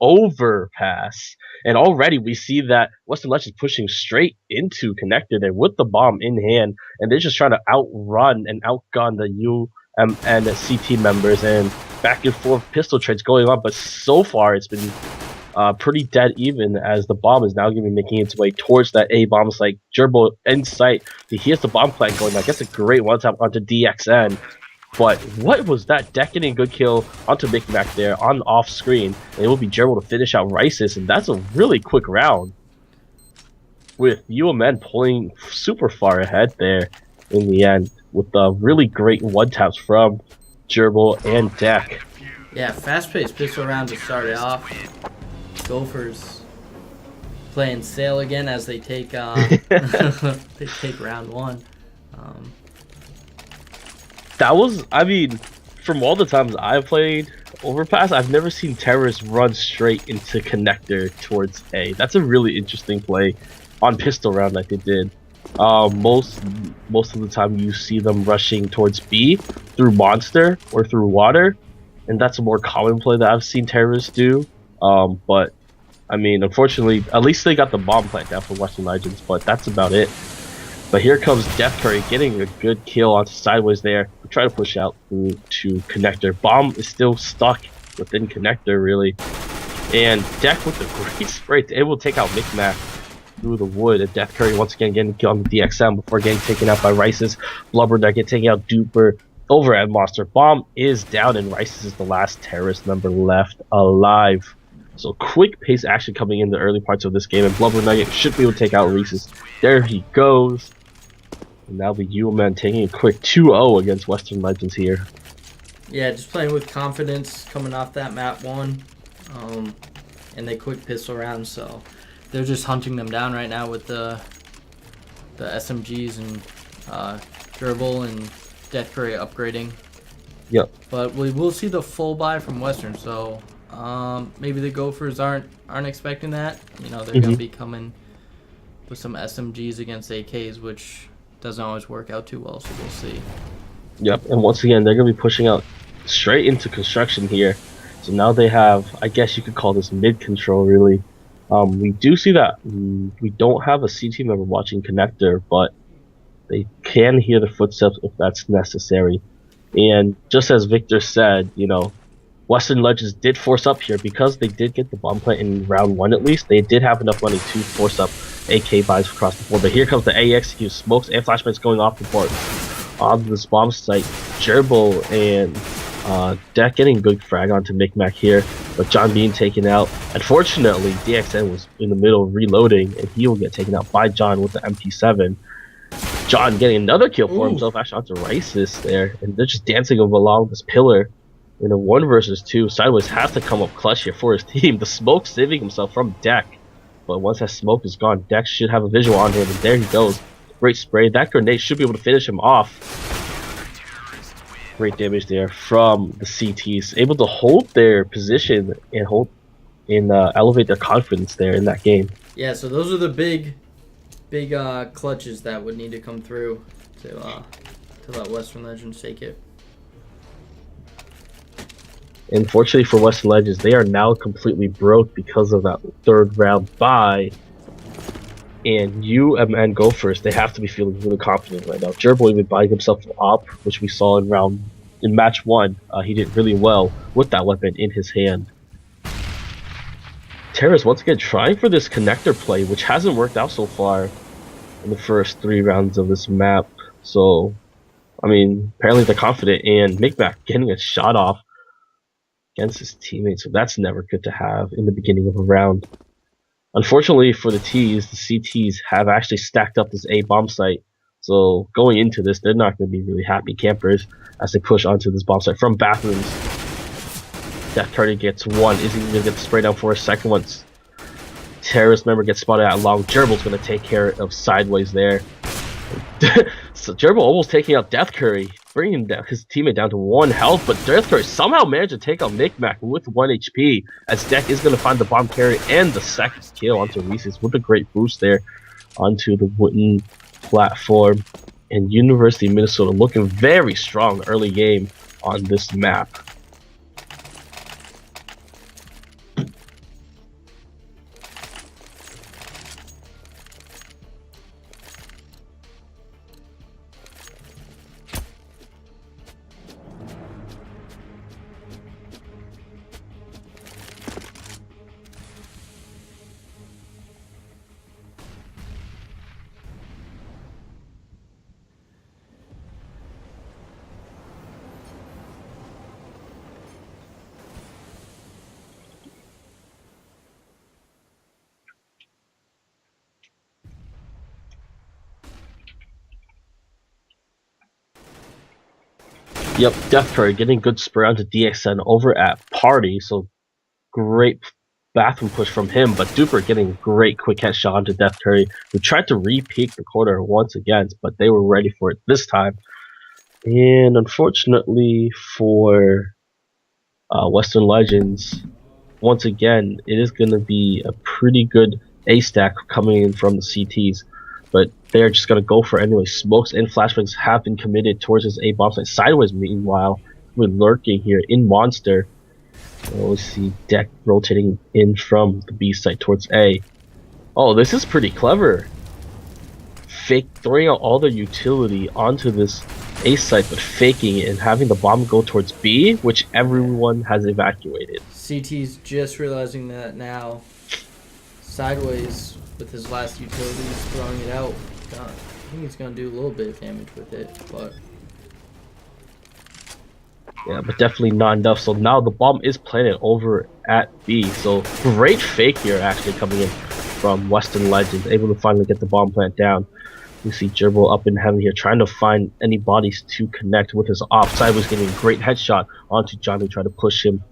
overpass. And already we see that Western Legends pushing straight into connector there with the bomb in hand, and they're just trying to outrun and outgun the UMN CT members, and back and forth pistol trades going on. But so far it's been pretty dead even, as the bomb is now going to be making its way towards that A bomb site. Gerbil in sight. He hears the bomb plant going. I guess a great one tap onto DXN. But what was that? Deck getting a good kill onto Micmac there on off screen. And it will be Gerbil to finish out Rises, and that's a really quick round, with UMN pulling super far ahead there in the end, with really great one taps from Gerbil and Deck. Yeah, fast-paced pistol round to start it off. Gophers playing sail again as they take they take round one. That was, I mean, from all the times I've played Overpass, I've never seen terrorists run straight into connector towards A. That's a really interesting play on pistol round that they did. Most of the time you see them rushing towards B through monster or through water, and that's a more common play that I've seen terrorists do. But I mean, unfortunately, at least they got the bomb plant down for Western Legends, but that's about it. But here comes Death Curry getting a good kill onto Sideways there. We try to push out through to connector. Bomb is still stuck within connector, really. And Deck with the great spray is able to take out Micmac through the wood. And Death Curry once again getting killed on the DXM before getting taken out by Rices. Blubber Nugget taking out Duper over at Monster. Bomb is down, and Rices is the last terrorist member left alive. So quick pace action coming in the early parts of this game, and Blubber Nugget should be able to take out Reese's. There he goes. And now the UMN taking a quick 2-0 against Western Legends here. Yeah, just playing with confidence coming off that map one. And they quick pistol round, so they're just hunting them down right now with the SMGs and Gerbil and Death Curry upgrading. Yep. But we will see the full buy from Western, so maybe the Gophers aren't expecting that. You know, they're gonna be coming with some SMGs against AKs, which doesn't always work out too well, so we'll see. Yep, and once again, they're going to be pushing out straight into construction here. So now they have, I guess you could call this mid-control, really. We do see that we don't have a CT member watching connector, but they can hear the footsteps if that's necessary. And just as Victor said, you know, Western Legends did force up here because they did get the bomb plant in round one at least. They did have enough money to force up AK buys across the board. But here comes the A execute. Smokes and flashbangs going off the board on this bomb site. Gerbil and Deck getting good frag onto Micmac here, but John being taken out. Unfortunately, DXN was in the middle reloading, and he will get taken out by John with the MP7. John getting another kill for himself, actually onto Rices there, and they're just dancing along this pillar. In a 1 versus 2, Sideways has to come up clutch here for his team. The Smoke saving himself from Deck. But once that smoke is gone, Deck should have a visual on him, and there he goes. Great spray. That grenade should be able to finish him off. Great damage there from the CTs. Able to hold their position and elevate their confidence there in that game. Yeah, so those are the big clutches that would need to come through to let Western Legends take it. Unfortunately for Western Legends, they are now completely broke because of that third round bye. And UMN Gophers, they have to be feeling really confident right now. Gerbil even buying himself an op, which we saw in match 1. He did really well with that weapon in his hand. Terrace once again trying for this connector play, which hasn't worked out so far in the first 3 rounds of this map. So, I mean, apparently they're confident, and Micmac getting a shot off against his teammates, so that's never good to have in the beginning of a round. Unfortunately for the T's, the CTs have actually stacked up this A bomb site, so going into this, they're not going to be really happy campers as they push onto this bomb site from bathrooms. Death Curry gets 1. Is he going to get the spray down for a second once terrorist member gets spotted out long? Gerbil's going to take care of Sideways there. So Gerbil almost taking out Death Curry, bringing his teammate down to 1 health, but Death Curry somehow managed to take out Micmac with 1 HP, as Deck is going to find the bomb carry and the second kill onto Reese's with a great boost there onto the wooden platform. And University of Minnesota looking very strong early game on this map. Yep, Death Curry getting good spur onto DXN over at Party, so great bathroom push from him, but Duper getting great quick headshot onto Death Curry, who tried to re-peek the corner once again, but they were ready for it this time. And unfortunately for Western Legends, once again, it is going to be a pretty good A stack coming in from the CTs, but they're just going to go for it anyway. Smokes and flashbangs have been committed towards his A bomb site. Sideways, meanwhile, we're lurking here in Monster. We see Deck rotating in from the B site towards A. Oh, this is pretty clever. Fake throwing out all their utility onto this A site, but faking it and having the bomb go towards B, which everyone has evacuated. CT's just realizing that now. Sideways with his last utilities, throwing it out. I think he's gonna do a little bit of damage with it, but yeah, but definitely not enough. So now the bomb is planted over at B. So great fake here actually coming in from Western Legends, able to finally get the bomb plant down. We see Gerbil up in heaven here, trying to find any bodies to connect with his off. Sideways getting a great headshot onto Johnny, trying to push him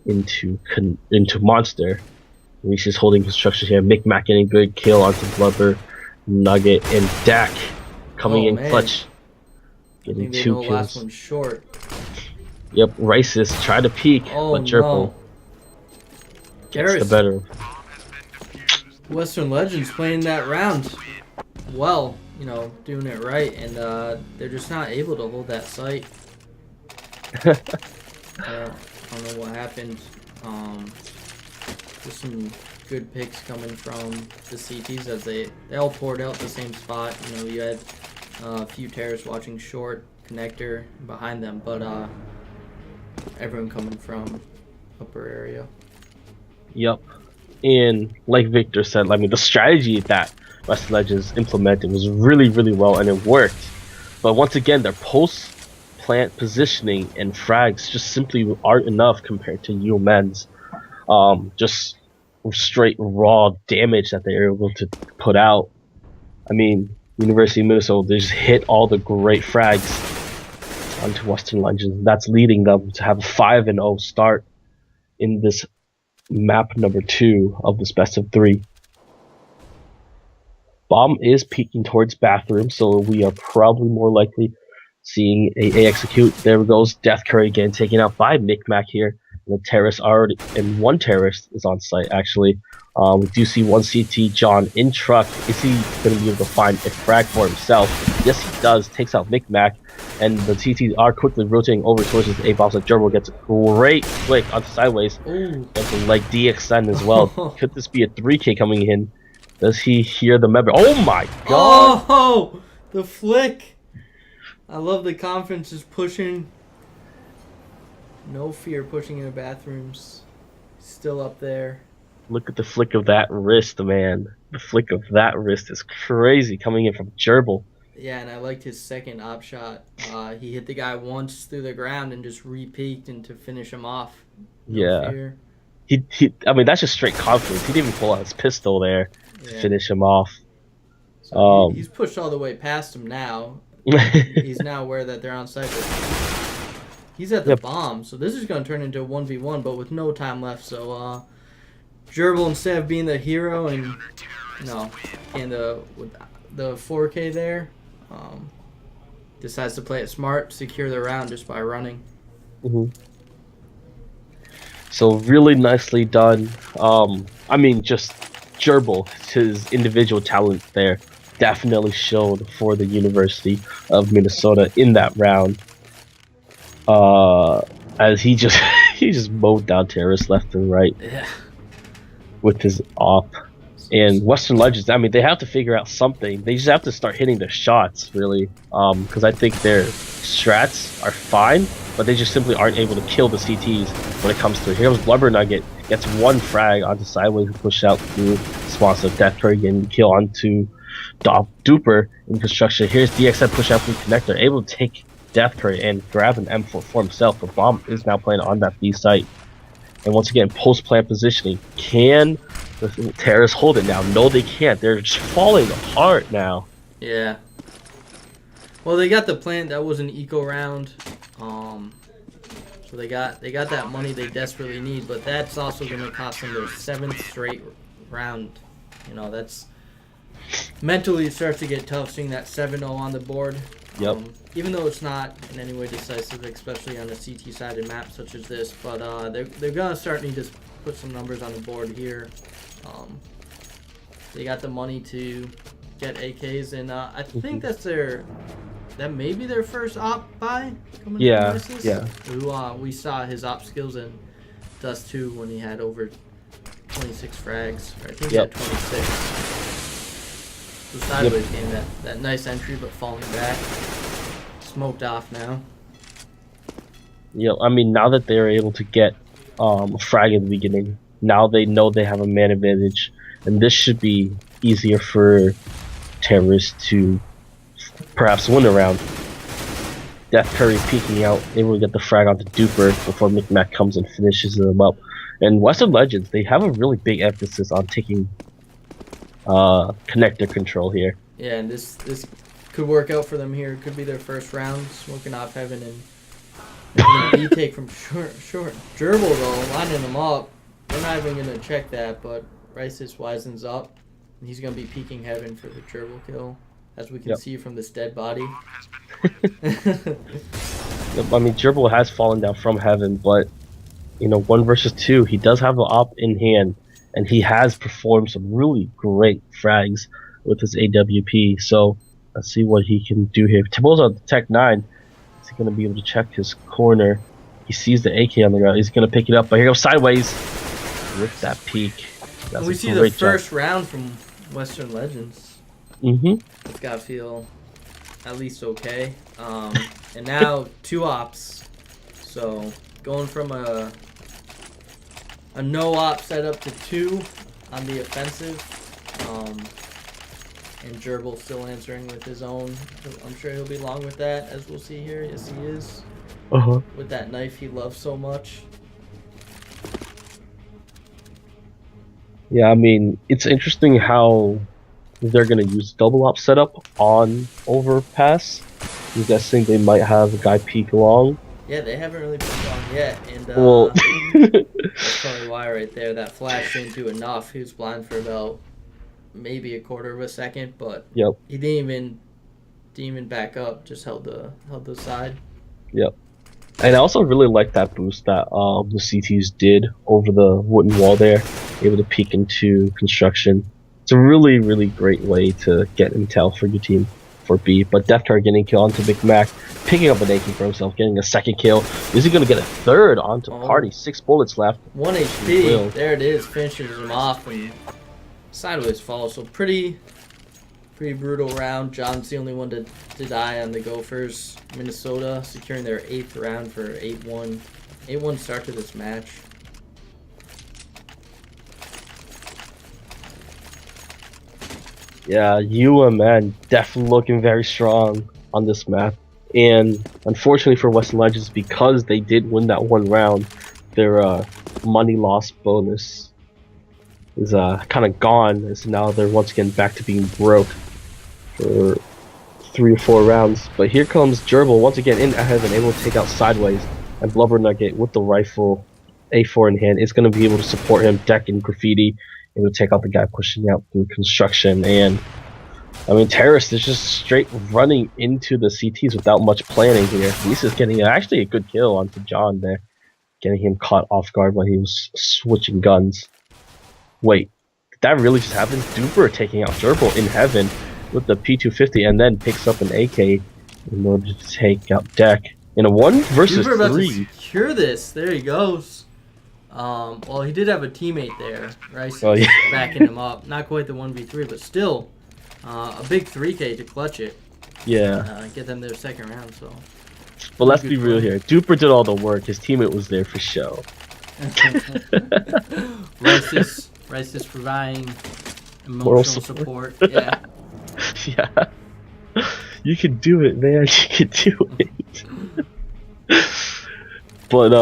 into Monster. Reese is holding construction here. Micmac getting a good kill onto Blubber, Nugget, and Dak coming in clutch. Getting 2 kills. Last one short. Yep, Rice's trying to peek, but Gerbil gets the better. Western Legends playing that round well, you know, doing it right, and they're just not able to hold that site. I don't know what happened. Just some good picks coming from the CTs as they all poured out the same spot. You know, you had a few terrorists watching short, connector behind them, but everyone coming from upper area. Yep. And like Victor said, I mean, the strategy that Western Legends implemented was really, really well, and it worked. But once again, their post-plant positioning and frags just simply aren't enough compared to UMN's. Just straight raw damage that they're able to put out. I mean, University of Minnesota, they just hit all the great frags onto Western Legends. That's leading them to have a 5-0 start in this map number 2 of this best of 3. Bomb is peeking towards bathroom, so we are probably more likely seeing a execute. There goes Death Curry again, taken out by Micmac here. The terrorist already, and one terrorist is on site actually. We do see one CT John in truck. Is he going to be able to find a frag for himself? Yes, he does. Takes out Micmac, and the CTs are quickly rotating over towards his A bombs. Gerbil gets a great flick onto sideways. Gets a leg DXN as well. Could this be a 3K coming in? Does he hear the member? Oh my god! Oh, the flick! I love the confidence just pushing. No fear pushing into bathrooms. Still up there. Look at the flick of that wrist, man. The flick of that wrist is crazy coming in from Gerbil. Yeah, and I liked his second op shot. He hit the guy once through the ground and just re-peeked and to finish him off. No fear. I mean, that's just straight confidence. He didn't even pull out his pistol there to finish him off. So he's pushed all the way past him now. He's now aware that they're on site. He's at the bomb, so this is going to turn into a 1v1, but with no time left. So Gerbil, instead of being the hero and with the 4K there, decides to play it smart, secure the round just by running. So really nicely done. I mean, just Gerbil, his individual talent there, definitely showed for the University of Minnesota in that round. As he just mowed down terrorists left and right with his op. And Western Legends, I mean, they have to figure out something. They just have to start hitting their shots, really. Because I think their strats are fine, but they just simply aren't able to kill the CTs when it comes to it. Here comes Blubber Nugget, gets one frag onto sideways and push out through sponsor Death Curry, getting kill onto Duper in construction. Here's DXN push out through connector, able to take Death Curry and grab an M4 for himself. The bomb is now playing on that B site. And once again, post-plant positioning. Can the terrorists hold it now? No, they can't. They're just falling apart now. Yeah. Well, they got the plant. That was an eco round. So they got that money they desperately need, but that's also going to cost them their 7th straight round. You know, that's mentally it starts to get tough seeing that 7-0 on the board. Yep. Even though it's not in any way decisive, especially on a CT-sided map such as this, but they're going to start need to put some numbers on the board here. They got the money to get AKs, and I think that may be their first op buy coming from Isis. Yeah. Who we saw his op skills in Dust 2 when he had over 26 frags. Or I think he had 26. The sideways game, that nice entry, but falling back. Smoked off now. Yeah, I mean, now that they're able to get a frag in the beginning, now they know they have a man advantage, and this should be easier for terrorists to perhaps win a round. Death Curry peeking out, able to get the frag onto Duper before McMac comes and finishes them up. And Western Legends, they have a really big emphasis on taking connector control here. Yeah, and this could work out for them here. It could be their first round, smoking off Heaven and B take from short. Gerbil though, lining them up. They're not even gonna check that, but Rice's wisens up. And he's gonna be peeking Heaven for the Gerbil kill, as we can see from this dead body. I mean, Gerbil has fallen down from Heaven, but you know, 1 versus 2, he does have the op in hand, and he has performed some really great frags with his AWP. So let's see what he can do here. Tibble's on the Tech 9. Is he going to be able to check his corner? He sees the AK on the ground. He's going to pick it up, but here goes sideways with that peek. That's we see the first round from Western Legends. It's got to feel at least okay. And now 2 ops. So going from a no-op setup to 2 on the offensive. And Gerbil still answering with his own. I'm sure he'll be long with that, as we'll see here. Yes, he is. With that knife he loves so much. Yeah, I mean, it's interesting how they're going to use double op setup on Overpass. I'm guessing they might have a guy peek long. Yeah, they haven't really been long yet, and well, that's probably why right there. That flash didn't do enough. He was blind for about maybe a quarter of a second, but he didn't even back up. Just held the side. Yep. And I also really like that boost that the CTs did over the wooden wall there, able to peek into construction. It's a really, really great way to get intel for your team for B. But Deathtar getting kill onto Big Mac, picking up an AK for himself, getting a 2nd kill. Is he going to get a 3rd onto Party? 6 bullets left. 1 HP. There it is. Finishes him off and sideways fall. So pretty brutal round. John's the only one to die on the Gophers. Minnesota securing their 8th round for 8-1. 8-1 start to this match. Yeah, UMN definitely looking very strong on this map. And unfortunately for Western Legends, because they did win that 1 round, their money loss bonus is kind of gone, as now they're once again back to being broke for 3 or 4 rounds. But here comes Gerbil once again in Heaven, able to take out sideways, and Blubber Nugget with the rifle A4 in hand is going to be able to support him, deck and graffiti, able to take out the guy pushing out through construction. And I mean, Terrorist is just straight running into the CTs without much planning here. This is getting actually a good kill onto John there, getting him caught off guard when he was switching guns. Wait, did that really just happen? Duper taking out Gerbil in Heaven with the P250, and then picks up an AK in order to take out Deck in a 1 versus 3. About to secure this. There he goes. Well, he did have a teammate there, right? Backing him up. Not quite the 1v3, but still a big 3K to clutch it. Yeah. Get them their 2nd round. So. But let's be real here. Duper did all the work. His teammate was there for show. Rice is providing emotional support. Yeah. Yeah. You can do it, man. You can do it. But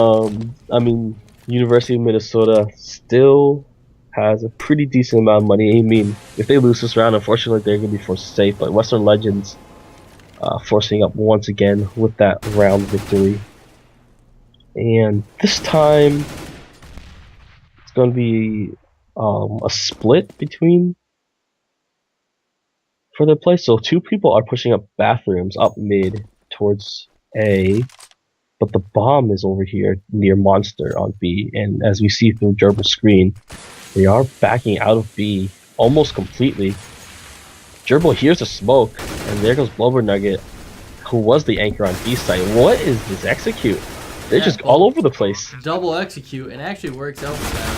I mean, University of Minnesota still has a pretty decent amount of money. I mean, if they lose this round, unfortunately, they're gonna be forced to save. But Western Legends, forcing up once again with that round victory. And this time, it's going to be a split between for their play. So two people are pushing up bathrooms up mid towards A, but the bomb is over here near Monster on B. And as we see through Gerbil's screen, they are backing out of B almost completely. Gerbil hears the smoke, and there goes Blubber Nugget, who was the anchor on B side. What is this execute? They're just all over the place. Double execute, and actually works out for them.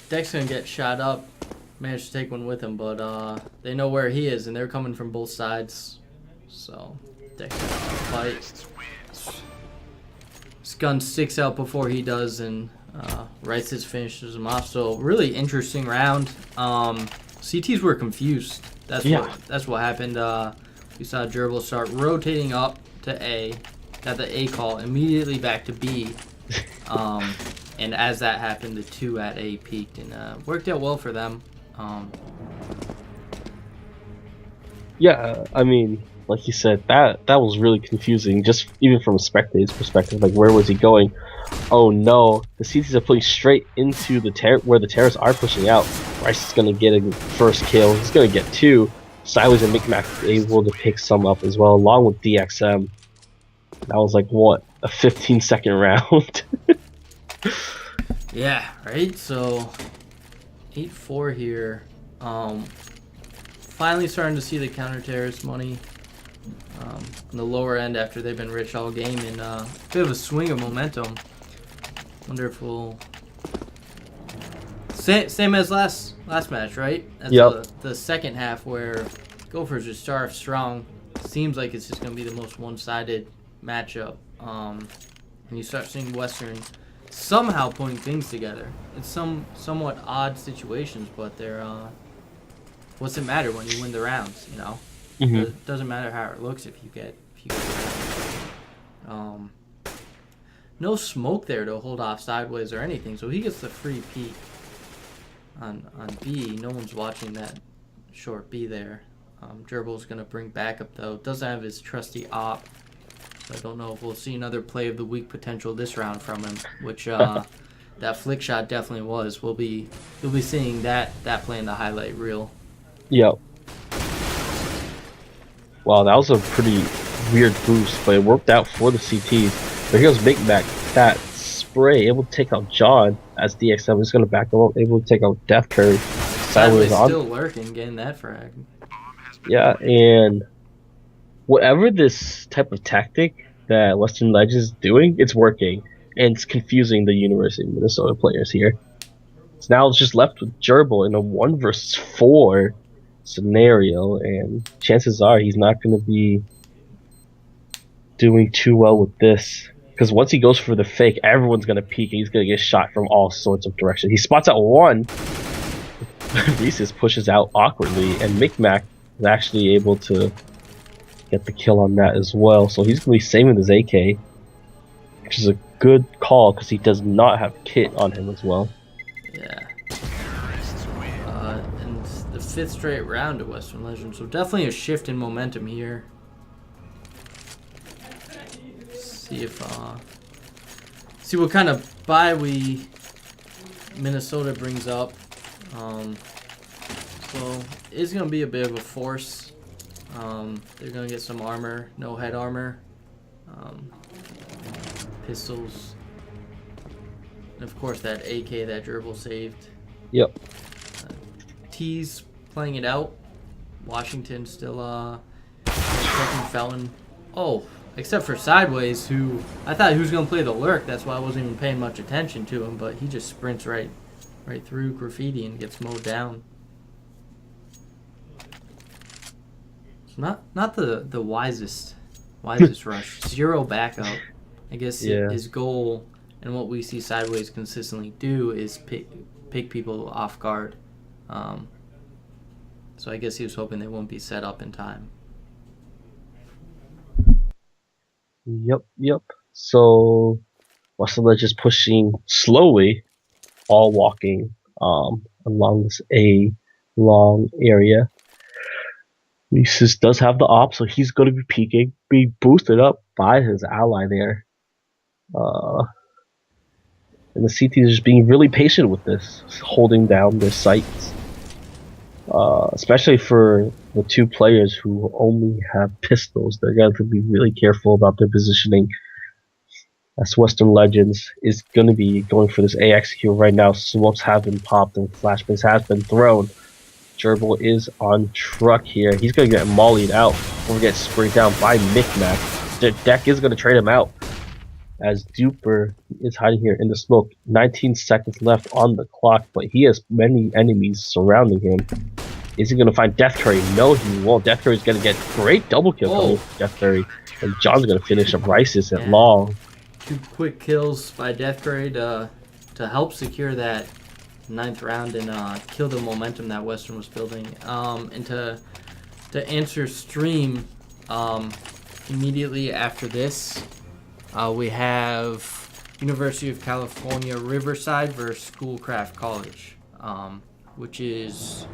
Deck's gonna get shot up. Managed to take one with him, but they know where he is, and they're coming from both sides. So Deck's gonna fight. His gun sticks out before he does, and Rice finishes him off. So really interesting round. CTs were confused. That's what happened. We saw Gerbil start rotating up to A, got the A call, immediately back to B. And as that happened, the two at A peaked, and worked out well for them. Yeah, I mean, like you said, that was really confusing, just even from a spectator's perspective. Like, where was he going? Oh no, the CTs are pulling straight into the where the terrorists are pushing out. Rice is gonna get a first kill. He's gonna get two. Sideways and Micmac able to pick some up as well, along with DXM. That was like what, a 15-second round. Yeah, right. So 8-4 here. Finally starting to see the counter-terrorist money on the lower end after they've been rich all game, and a bit of a swing of momentum. Wonder if we'll same as last match, right? That's the second half where Gophers just start strong. Seems like it's just gonna be the most one-sided matchup, and you start seeing Western somehow putting things together. It's somewhat odd situations, but they're what's it matter when you win the rounds, you know? It doesn't matter how it looks if you get no smoke there to hold off sideways or anything, so he gets the free peek on B. No one's watching that short B there. Gerbil's gonna bring backup though. Doesn't have his trusty op, so I don't know if we'll see another play of the week potential this round from him, which that flick shot definitely was. You'll be seeing that play in the highlight reel. Yep. Wow, that was a pretty weird boost, but it worked out for the CTs. But here's Micmac, that spray, able to take out John as DXM is going to back him up, able to take out Death Curry. Sideways on. Still lurking, getting that frag. Yeah, and whatever this type of tactic that Western Legends is doing, it's working. And it's confusing the University of Minnesota players here. So now it's just left with Gerbil in a 1 versus 4 scenario, and chances are he's not going to be doing too well with this, because once he goes for the fake, everyone's going to peek and he's going to get shot from all sorts of directions. He spots out one. Reese's pushes out awkwardly, and Micmac is actually able to get the kill on that as well, so he's going to be saving his AK, which is a good call because he does not have kit on him as well. Yeah. And the 5th straight round of Western Legends, so definitely a shift in momentum here. See if see what kind of bye Minnesota brings up. So it's gonna be a bit of a force. They're gonna get some armor, no head armor, pistols, and of course that AK that Gerbil saved. Yep. T's playing it out. Washington still checking Felon. Oh, except for Sideways, who I thought he was gonna play the lurk. That's why I wasn't even paying much attention to him. But he just sprints right through Graffiti and gets mowed down. Not the wisest rush. 0 backup. I guess his goal and what we see Sideways consistently do is pick people off guard. So I guess he was hoping they won't be set up in time. Yep. So Western Legends pushing slowly, all walking along this A long area. Reese's does have the op, so he's going to be peeking, being boosted up by his ally there. Uh, and the CT is just being really patient with this, holding down their sights. Especially for the two players who only have pistols, they're going to be really careful about their positioning. As Western Legends is going to be going for this AXQ right now. Smokes have been popped and flashbangs has been thrown. Gerbil is on truck here. He's going to get mollied out or get sprayed down by Micmac. The deck is going to trade him out as Duper is hiding here in the smoke. 19 seconds left on the clock, but he has many enemies surrounding him. Is he going to find Death Curry? No, he won't. Death Curry is going to get great double kill coming from Death Curry. And John's going to finish up Rice's at long. 2 quick kills by Death Curry to help secure that 9th round and kill the momentum that Western was building. And to answer stream, immediately after this, we have University of California Riverside versus Schoolcraft College, which is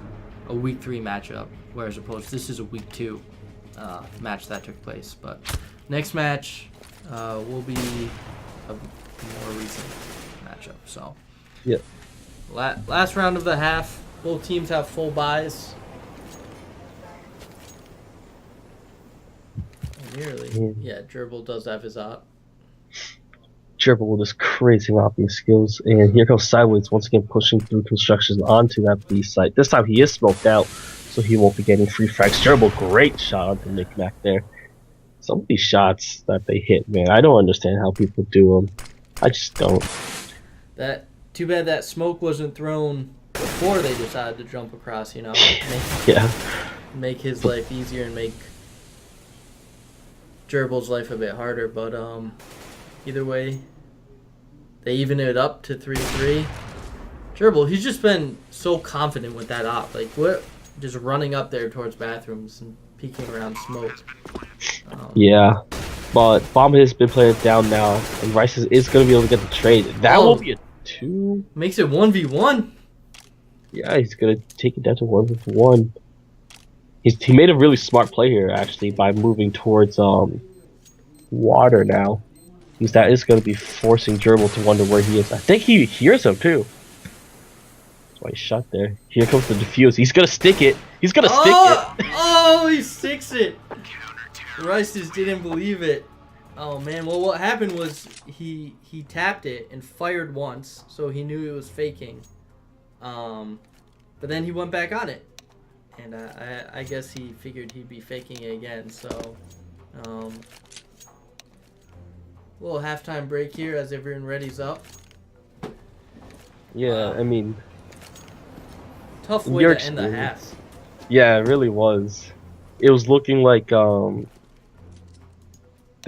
a week 3 matchup, whereas opposed this is a week 2 match that took place. But next match will be a more recent matchup. So yeah, last round of the half. Both teams have full buys. Nearly. Yeah, Gerbil does have his op. Gerbil with his crazy mopping skills, and here comes Sideways once again pushing through constructions onto that B site. This time he is smoked out, so he won't be getting free frags. Gerbil, great shot onto Micmac there. Some of these shots that they hit, man, I don't understand how people do them. I just don't. Too bad that smoke wasn't thrown before they decided to jump across, you know? Make his life easier and make Gerbil's life a bit harder, but either way, they even it up to 3-3. Gerbil, he's just been so confident with that op. Like, what? Just running up there towards bathrooms and peeking around smoke. Yeah, but Bomb has been played down now, and Rice is going to be able to get the trade. That will be a 2. Makes it 1v1. Yeah, he's going to take it down to 1v1. He made a really smart play here, actually, by moving towards water now. Because that is going to be forcing Gerbil to wonder where he is. I think he hears him, too. That's why he shot there. Here comes the defuse. He's going to stick it. He's going to stick it. Oh, he sticks it. Rice just didn't believe it. Oh, man. Well, what happened was he tapped it and fired once, so he knew it was faking. But then he went back on it. And I guess he figured he'd be faking it again, so little halftime break here as everyone readies up. Yeah, I mean, tough way to end the half. Yeah, it really was. It was looking like they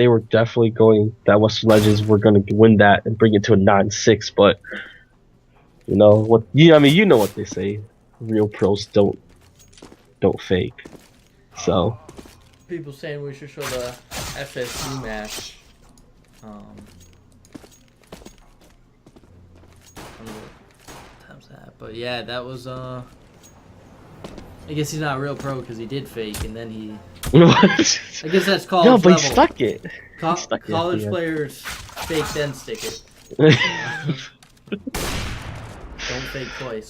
were definitely going that Western Legends were going to win that and bring it to a 9-6, but you know what? Yeah, I mean, you know what they say: real pros don't fake. So people saying we should show the FSU match. Times that, but yeah, that was I guess he's not a real pro because he did fake and then he. I guess that's college no, but level. he stuck it. College players fake then stick it. Don't fake twice.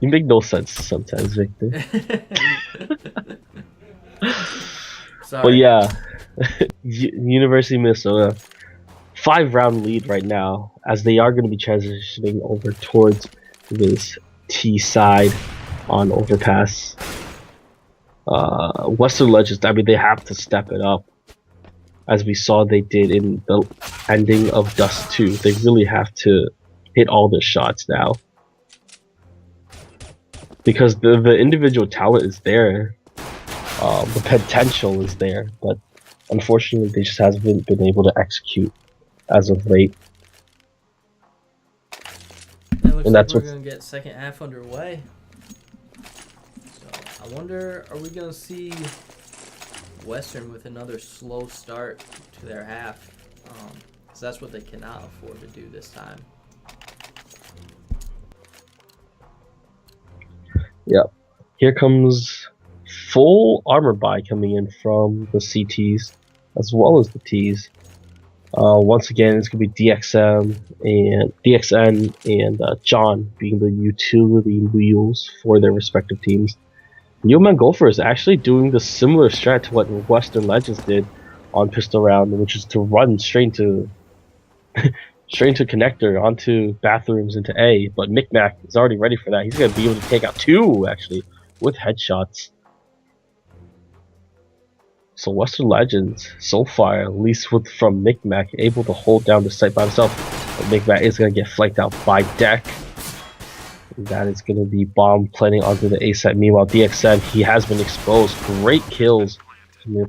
You make no sense sometimes, Victor. Sorry. But yeah, University of Minnesota, 5-round lead right now, as they are going to be transitioning over towards this T side on overpass. Western Legends, I mean, they have to step it up, as we saw they did in the ending of Dust 2. They really have to hit all their shots now, because the individual talent is there, the potential is there, but unfortunately they just haven't been able to execute as of late. And that's like we're gonna get second half underway. So I wonder, are we gonna see Western with another slow start to their half? Because that's what they cannot afford to do this time. Yep. Here comes full armor buy coming in from the CTs as well as the Ts. Once again, it's going to be DXN and John being the utility wheels for their respective teams. UMN Gopher is actually doing the similar strat to what Western Legends did on Pistol Round, which is to run straight into connector onto bathrooms into A. But Micmac is already ready for that. He's going to be able to take out 2 actually with headshots. So Western Legends, so far, at least from Micmac, able to hold down the site by himself. But Micmac is going to get flanked out by Deck. And that is going to be bomb planting onto the A site. Meanwhile, DXN, he has been exposed. Great kills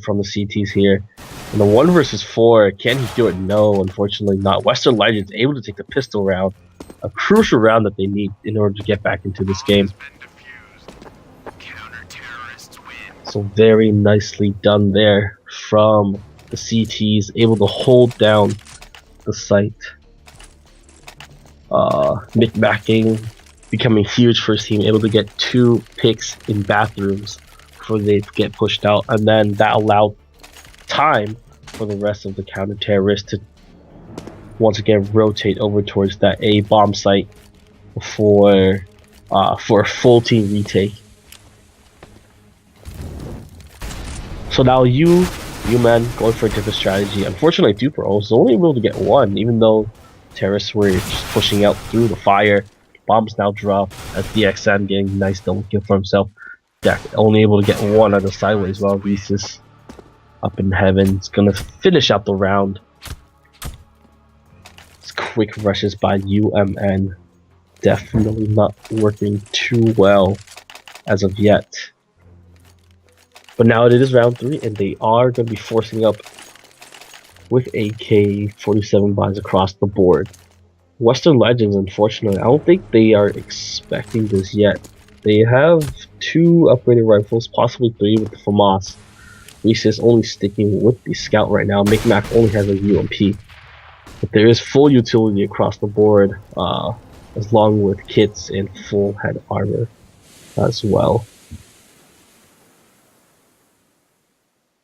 from the CTs here. And the 1 versus 4, can he do it? No, unfortunately not. Western Legends able to take the pistol round, a crucial round that they need in order to get back into this game. So very nicely done there from the CTs, able to hold down the site. Micmacking becoming huge for his team, able to get 2 picks in bathrooms before they get pushed out, and then that allowed time for the rest of the counter-terrorists to once again rotate over towards that A bomb site for a full team retake. So now UMN going for a different strategy. Unfortunately, Duper was only able to get 1, even though terrorists were just pushing out through the fire. Bombs now drop as DXN getting a nice double kill for himself. Deck only able to get 1 on the sideways while Reese's up in heaven. It's gonna finish out the round. It's quick rushes by UMN. Definitely not working too well as of yet. But now it is round 3, and they are going to be forcing up with AK-47 buys across the board. Western Legends, unfortunately, I don't think they are expecting this yet. They have 2 upgraded rifles, possibly 3 with the FAMAS. Reese is only sticking with the Scout right now. Micmac only has a UMP. But there is full utility across the board, as long with kits and full head armor as well.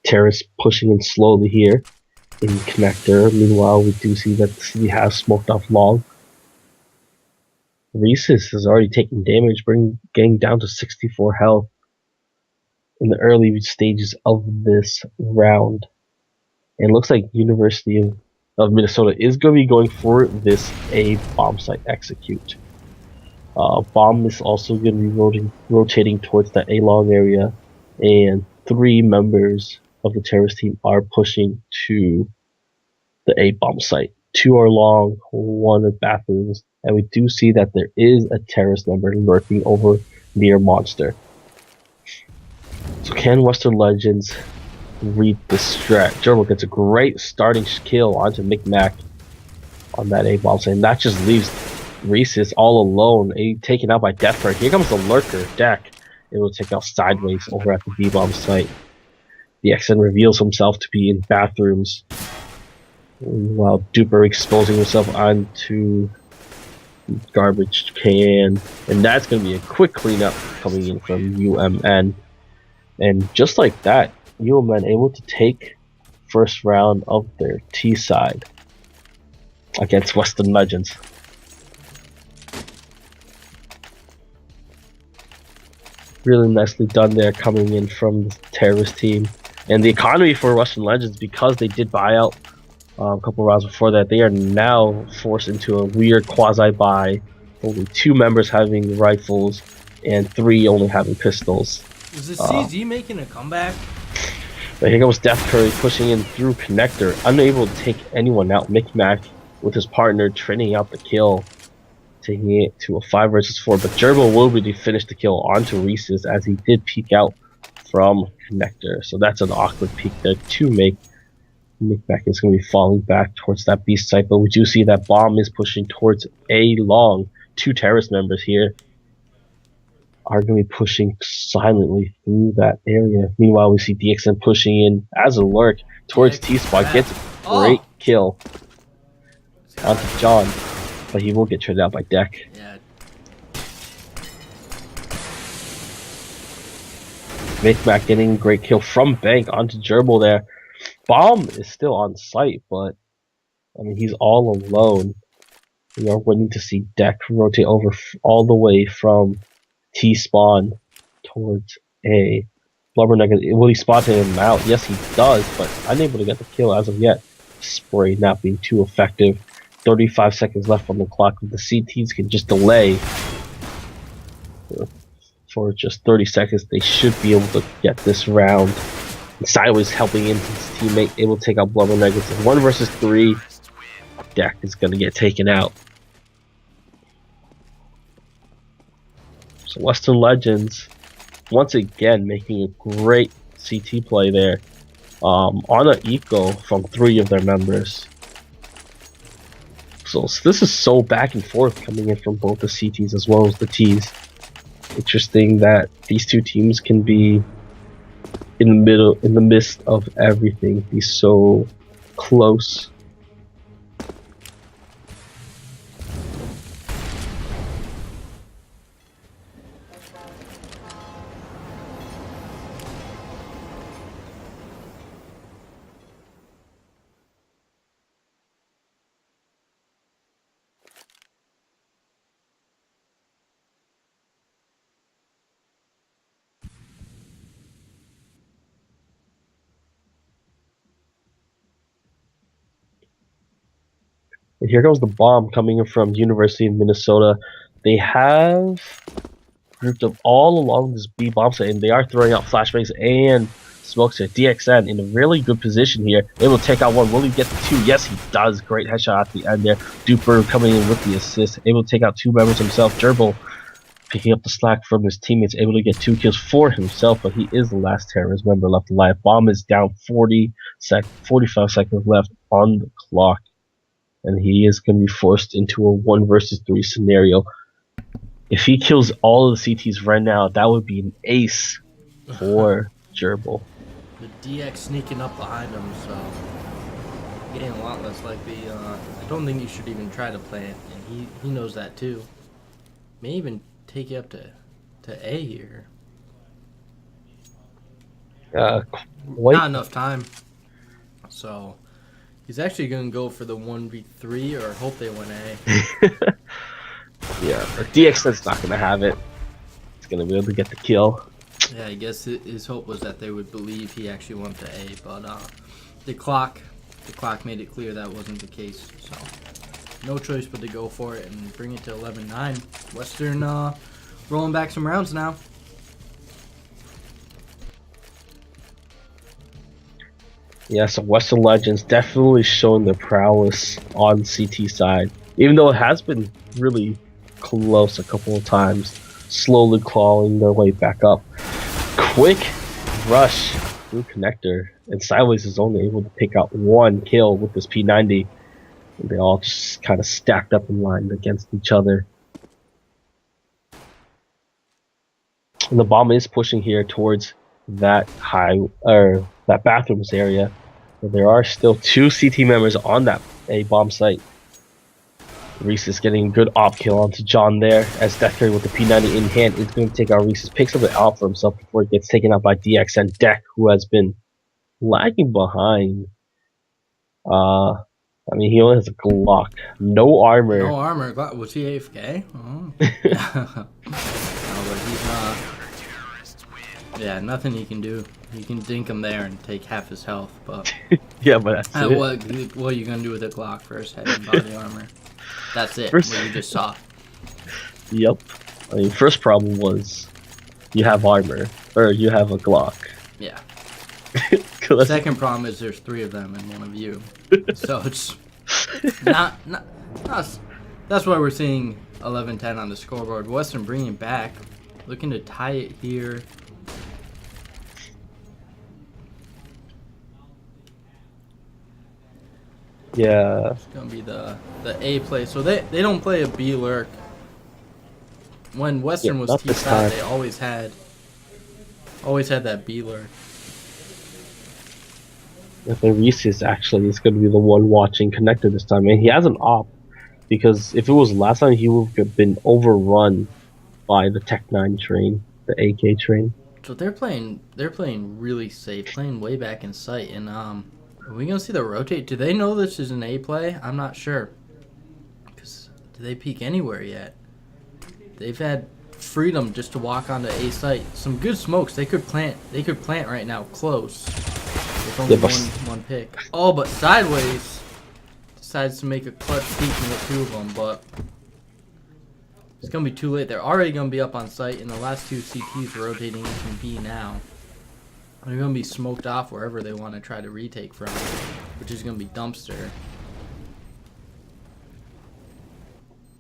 Terrorists pushing in slowly here in connector. Meanwhile, we do see that the city has smoked off long. Reese's has already taken damage, getting down to 64 health in the early stages of this round. And it looks like University of Minnesota is going to be going for this A bomb site execute. Bomb is also going to be rotating towards that A long area, and 3 members of the terrorist team are pushing to the A bomb site. 2 are long, 1 at bathrooms, and we do see that there is a terrorist member lurking over near Monster. So can Western Legends read the strat? Gerbil gets a great starting kill onto Micmac on that A bomb site, and that just leaves Reese's all alone, taken out by Deathbird. Here comes the lurker, Deck. It will take out sideways over at the B bomb site. The XN reveals himself to be in bathrooms, while Duper exposing himself onto garbage can, and that's going to be a quick cleanup coming in from UMN. And just like that, UMN able to take first round of their T side against Western Legends. Really nicely done there, coming in from the terrorist team. And the economy for Western Legends, because they did buy out a couple rounds before that, they are now forced into a weird quasi-buy. Only 2 members having rifles and 3 only having pistols. Is the CZ making a comeback? But here comes Death Curry pushing in through connector, unable to take anyone out. Micmac with his partner training out the kill, taking it to a 5 versus 4. But Gerbil will be to finish the kill onto Reese's, as he did peek out from connector. So that's an awkward peek there to make. Micmac is going to be falling back towards that B site, but we do see that bomb is pushing towards A long. 2 terrorist members here are going to be pushing silently through that area. Meanwhile, we see DXN pushing in as a lurk towards T-Spot, gets a great kill onto John, but he will get traded out by Deck. Yeah. Mac getting a great kill from Bank onto Gerbil there. Bomb is still on site, but I mean he's all alone. We are waiting to see Deck rotate over all the way from T spawn towards A. Blubberneck, will he spot him out? Yes, he does, but unable to get the kill as of yet. Spray not being too effective. 35 seconds left on the clock. The CTs can just delay for just 30 seconds. They should be able to get this round. Sideways helping in his teammate, able to take out Blubberneck. It's 1 versus 3. Deck is going to get taken out. So Western Legends, once again, making a great CT play there. On an eco from 3 of their members. So this is so back and forth coming in from both the CTs as well as the Ts. Interesting that these two teams can be in the midst of everything, be so close. And here goes the bomb coming in from University of Minnesota. They have grouped up all along this B bomb site, and they are throwing out flashbangs and smokes at DXN in a really good position here. Able to take out one. Will he get the 2? Yes, he does. Great headshot at the end there. Duper coming in with the assist. Able to take out 2 members himself. Gerbil picking up the slack from his teammates. Able to get 2 kills for himself, but he is the last terrorist member left alive. Bomb is down 45 seconds left on the clock. And he is going to be forced into a 1 versus 3 scenario. If he kills all of the CTs right now, that would be an ace for Gerbil. The DX sneaking up behind him, so getting a lot less likely. I don't think you should even try to play it, and he knows that too. May even take you up to A here. Not enough time. So he's actually going to go for the 1v3 or hope they win A. Yeah, but DXN's not going to have it. He's going to be able to get the kill. Yeah, I guess his hope was that they would believe he actually went to A, but the clock made it clear that wasn't the case. So no choice but to go for it and bring it to 11-9. Western rolling back some rounds now. Yeah, so Western Legends definitely showing their prowess on CT side. Even though it has been really close a couple of times, slowly clawing their way back up. Quick rush through connector, and Sideways is only able to pick out 1 kill with this P90. And they all just kind of stacked up in line against each other. And the bomb is pushing here towards that that bathrooms area. But there are still 2 CT members on that A bomb site. Reese is getting a good op kill onto John there, as Death Carry with the P90 in hand is going to take out Reese. Picks up the op for himself before it gets taken out by DX and Deck, who has been lagging behind. I mean, he only has a Glock. No armor. No armor. Was he AFK? Oh. No, but he's not. Yeah, nothing he can do. You can dink him there and take half his health, but yeah, but that's it. What are you gonna do with a Glock first? Head and body armor. That's it. First, what you just saw. Yep. I mean, first problem was you have armor, or you have a Glock. Yeah. Second problem is there's 3 of them and 1 of you. So it's not that's why we're seeing 11-10 on the scoreboard. Western bringing it back, looking to tie it here. Yeah. It's gonna be the A play. So they don't play a B lurk. When Western was T-side, they always had that B lurk. I think Reese is going to be the one watching connector this time, and he has an op, because if it was last time, he would have been overrun by the Tech 9 train, the AK train. So they're playing really safe, playing way back in sight. And are we gonna see the rotate? Do they know this is an A play? I'm not sure. Cause do they peek anywhere yet? They've had freedom just to walk onto A site. Some good smokes. They could plant. They could plant right now, close. With only one pick. Oh, but sideways decides to make a clutch peek and get two of them, but it's gonna be too late. They're already gonna be up on site, and the last two CTs rotating into B now. They're gonna be smoked off wherever they want to try to retake from, which is gonna be dumpster.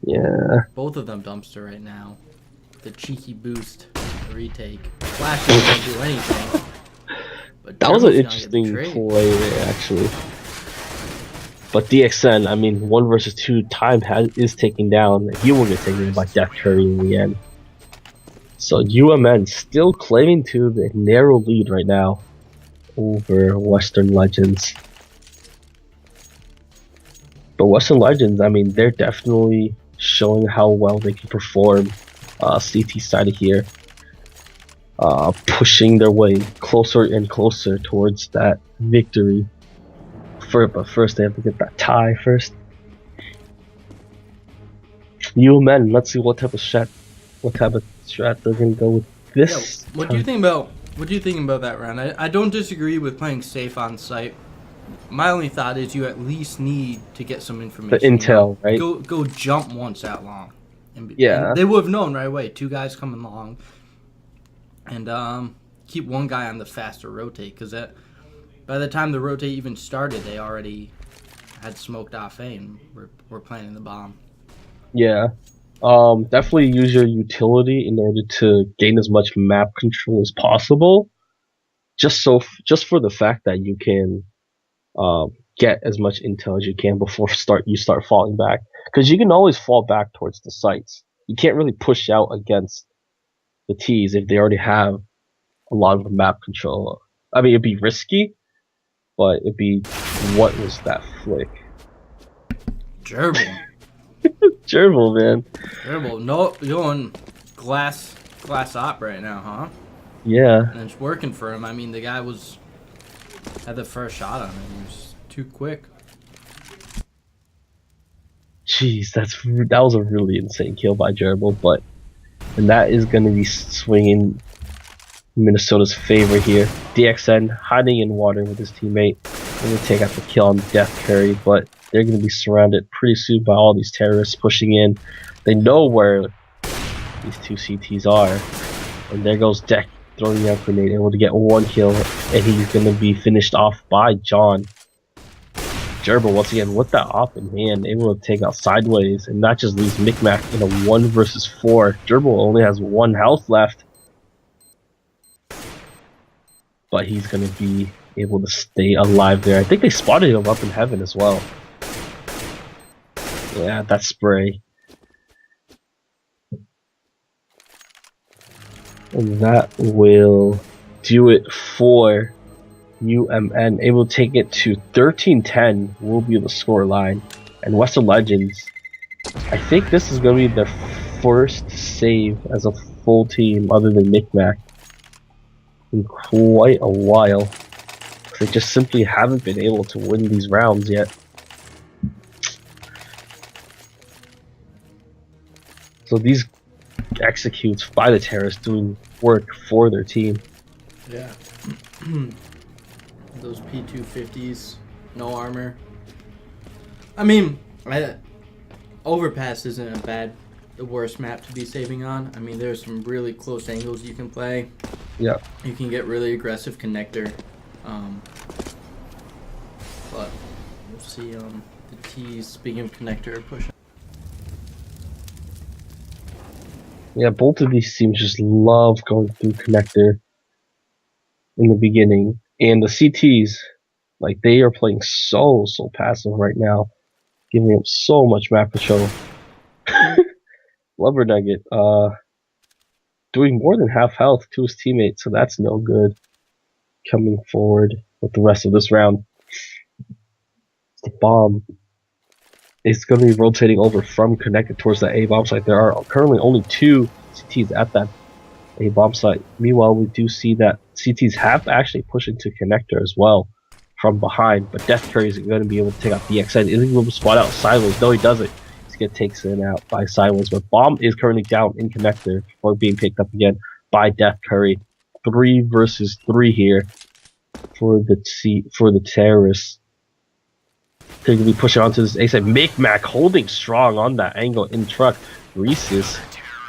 Yeah. Both of them dumpster right now. The cheeky boost, the retake. Flash isn't gonna do anything. But That was an German's gonna get the interesting trade. play there, actually. But DXN, I mean, 1 versus 2 time is taken down. He will get taken by Death Curry in the end. So UMN still claiming to the narrow lead right now over Western Legends. But Western Legends, I mean, they're definitely showing how well they can perform. CT side of here, pushing their way closer and closer towards that victory. But first, they have to get that tie first. UMN, let's see what type of strat they're gonna go with this. Yeah, what do you think about that round? I don't disagree with playing safe on site. My only thought is you at least need to get some information. The intel, right? Go jump once that long. And they would have known right away. Two guys coming along. And keep one guy on the faster rotate, because by the time the rotate even started, they already had smoked off A and were planting the bomb. Yeah. Definitely use your utility in order to gain as much map control as possible. Just for the fact that you can get as much intel as you can before you start falling back, because you can always fall back towards the sites. You can't really push out against the T's if they already have a lot of map control. I mean, it'd be risky, but it'd be, what was that flick? Gerbil. Gerbil, man. Gerbil. No, you're on glass op right now, huh? Yeah. And it's working for him. I mean, the guy had the first shot on him. He was too quick. Jeez, that was a really insane kill by Gerbil, and that is going to be swinging Minnesota's favor here. DXN hiding in water with his teammate. Going to take out the kill on Death Curry, but they're going to be surrounded pretty soon by all these terrorists pushing in. They know where these two CTs are, and there goes Deck throwing out grenade, able to get one kill, and he's going to be finished off by John. Gerbil once again with that op in hand, able to take out sideways, and that just leaves Micmac in a 1 versus 4. Gerbil only has 1 health left, but he's gonna be able to stay alive there. I think they spotted him up in heaven as well. Yeah, that spray. And that will do it for UMN. Able to take it to 13-10 will be the score line. And Western Legends, I think this is going to be their first save as a full team other than Micmac in quite a while. They just simply haven't been able to win these rounds yet. So these executes by the terrorists doing work for their team. Yeah. Those P250s, no armor. I mean, Overpass isn't the worst map to be saving on. I mean, there's some really close angles you can play. Yeah. You can get really aggressive connector. But we'll see the T's, speaking of connector, push. Yeah, both of these teams just love going through connector in the beginning. And the CTs, like, they are playing so passive right now, giving them so much map control. Blubber Nugget, doing more than half health to his teammate, so that's no good. Coming forward with the rest of this round. The bomb is going to be rotating over from connected towards the A bomb site. There are currently only 2 CTs at that a bomb site. Meanwhile, we do see that CTs have actually pushed into connector as well from behind, but Death Curry is going to be able to take out DXN. Is he able to spot out sideways? No, he doesn't. He's going to take it out by sideways, but bomb is currently down in connector before being picked up again by Death Curry. 3 versus 3 here for the terrorists. They're going to be pushing onto this A side. Micmac holding strong on that angle in truck. Reese's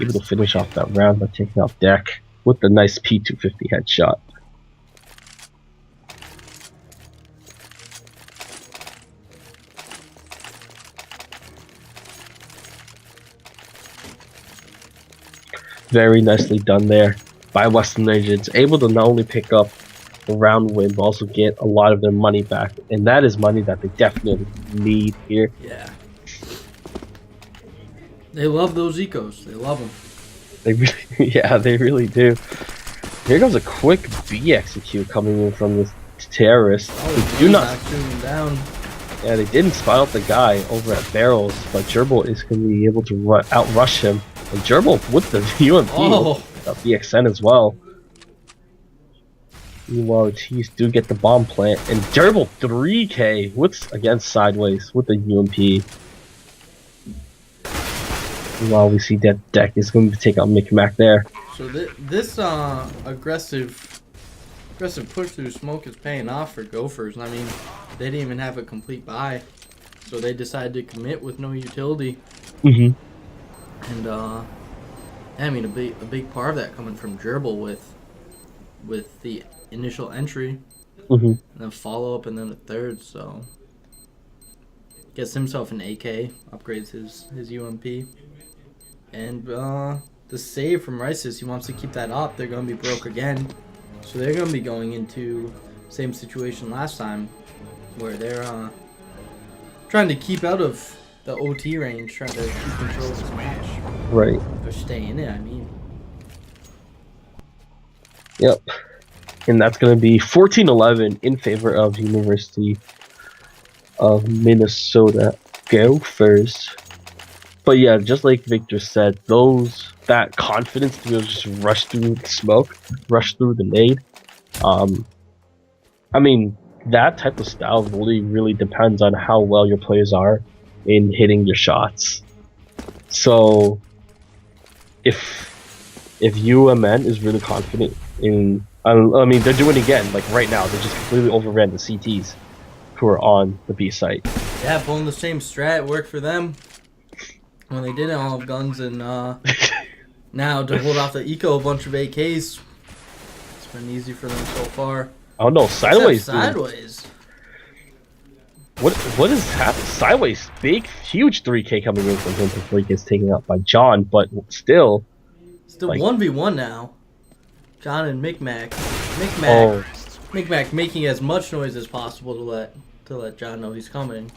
able to finish off that round by taking out Deck with the nice P250 headshot. Very nicely done there by Western Legends. Able to not only pick up the round win, but also get a lot of their money back. And that is money that they definitely need here. Yeah. They love those ecos. They love them. They really, yeah, they really do. Here comes a quick B execute coming in from this terrorist. Oh, they do not shooting him down. Yeah, they didn't spot out the guy over at Barrels, but Gerbil is going to be able to outrush him. And Gerbil with the UMP, BXN as well. Meanwhile, the Chiefs do get the bomb plant, and Gerbil 3K with against sideways with the UMP. Meanwhile, we see that Deck is going to take out Micmac there. So this aggressive push through smoke is paying off for Gophers. I mean, they didn't even have a complete buy, so they decided to commit with no utility. Mm-hmm. And I mean, a big part of that coming from Gerbil with the initial entry, and then follow up, and then a third. So gets himself an AK, upgrades his UMP, and the save from Rice's, he wants to keep that up. They're gonna be broke again, so they're gonna be going into same situation last time, where they're trying to keep out of the OT range, trying to keep control of this match. Right. Or stay in it, I mean. Yep. And that's going to be 14-11 in favor of University of Minnesota Gophers. But yeah, just like Victor said, that confidence to be able to just rush through the smoke, rush through the nade. I mean, that type of style really depends on how well your players are in hitting your shots. So if UMN is really confident in, I mean, they're doing it again, like right now, they just completely overran the CTs who are on the B site. Yeah, pulling the same strat worked for them when they didn't all have guns, and now to hold off the eco a bunch of AKs, it's been easy for them so far. Oh no, sideways. Sideways. What is happening? Sideways, big, huge 3K coming in from him before he gets taken out by John, but still. Still like, 1v1 now. John and Micmac. Micmac making as much noise as possible to let John know he's coming.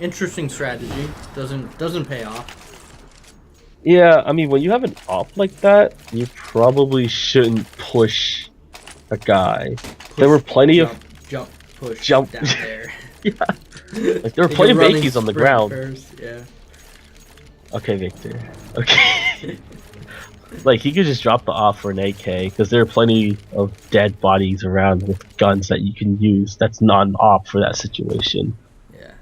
Interesting strategy. Doesn't pay off. Yeah, I mean, when you have an op like that, you probably shouldn't push a guy. There were plenty of jump down there. Yeah, like there were plenty of Bakies on the ground. First, yeah. Okay, Victor. Okay. Like he could just drop the off for an AK because there are plenty of dead bodies around with guns that you can use. That's not an op for that situation. Yeah.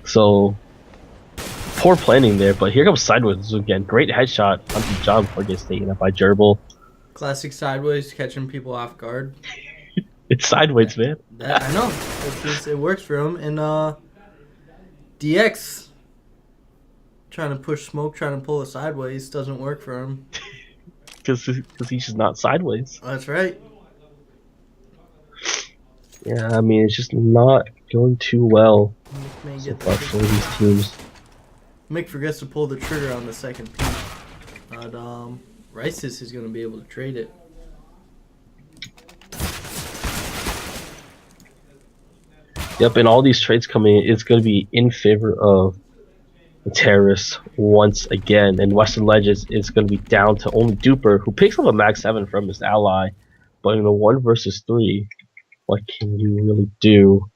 So poor planning there, but here comes Sideways again. Great headshot onto John before he gets taken up by Gerbil. Classic Sideways, catching people off guard. It's Sideways, man. I know. It works for him. And DX trying to push smoke, trying to pull it sideways, doesn't work for him. Because he's just not sideways. That's right. Yeah, I mean, it's just not going too well so far for these teams. Mick forgets to pull the trigger on the second piece. But Rice's is going to be able to trade it. Yep, and all these trades coming in, it's going to be in favor of the terrorists once again. And Western Legends is going to be down to only Duper, who picks up a Mag 7 from his ally. But in a 1 versus 3, what can you really do?